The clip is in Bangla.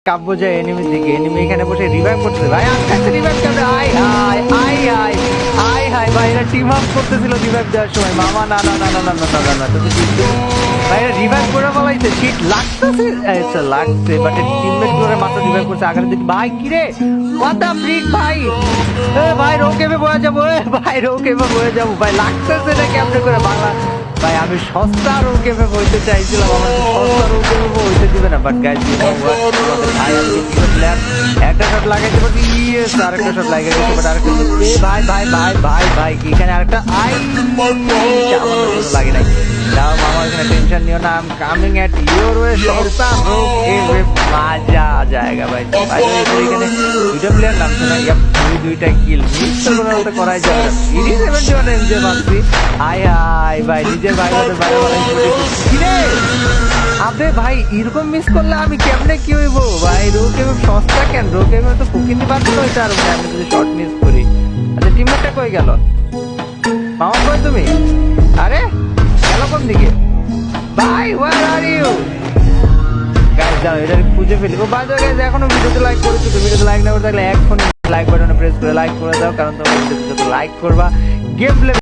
কাব্য যায় এনিমির দিকে, এনিমি এখানে বসে রিভাইভ করতেছে। ভাই আস্তে রিভাইভ করবে, আই হাই আই হাই আই হাই ভাই, এরা টিম আপ করতেছিল রিভাইভ দেওয়ার সময়। মামা না না না না না না না না না, তুমি কিন্তু ভাই এরা রিভাইভ করে বলাইছে, শীত লাগতেছে, আচ্ছা লাগছে, বাট টিমমেট করে মাত্র রিভাইভ করছে। আগে দেখি ভাই কি রে, হোয়াট দ্য ফ্রিক ভাই, এ ভাই রোকেবে বয়ে যাবো, এ ভাই রোকেবে বয়ে যাবো ভাই, লাগতেছে না কেমনে করে বাংলা। ভাই আমি সস্তা রোকেবে বইতে চাইছিলাম, আমার সস্তা রোকেবে বইতে দিবে না, বাট গাইস একটা শট লাগাইতে পারছি, ইয়েস আরেকটা শট লাগাই দিতে পারে, আরেকটা ভাই ভাই ভাই ভাই ভাই এখানে আরেকটা আই লাগে নাই। দাও মামা এখানে টেনশন নিও না, I am coming at your way, সস্তা রোক এ মজা জায়গা ভাই। ভাই এখানে দুইটা প্লেয়ার নামছে না, দুইটা কিল মিস তো করাই যাবে না, 71 এমজে মারছি। আই আই ভাই নিজের ভাই আবে ভাই এরকম মিস করলে আমি কেমনে কি হইব ভাই, রোকে সস্তা কেন, রোকে তো কুকিনি পারতো এটা, আর আমি যদি শর্ট মিস করি। আচ্ছা টিমমেটটা কই গেল, মামা কই তুমি, আরে গেল কোন দিকে ভাই, ওয়ার আর ইউ গাইস, যাও এটা খুঁজে ফেলি। ও বাদ হয়ে গেছে, এখনো ভিডিওতে লাইক করেছো তো, ভিডিওতে লাইক না করে থাকলে এখন লাইক বাটনে প্রেস করে লাইক করে দাও, কারণ তোমরা ভিডিওতে লাইক করবা গেম প্লে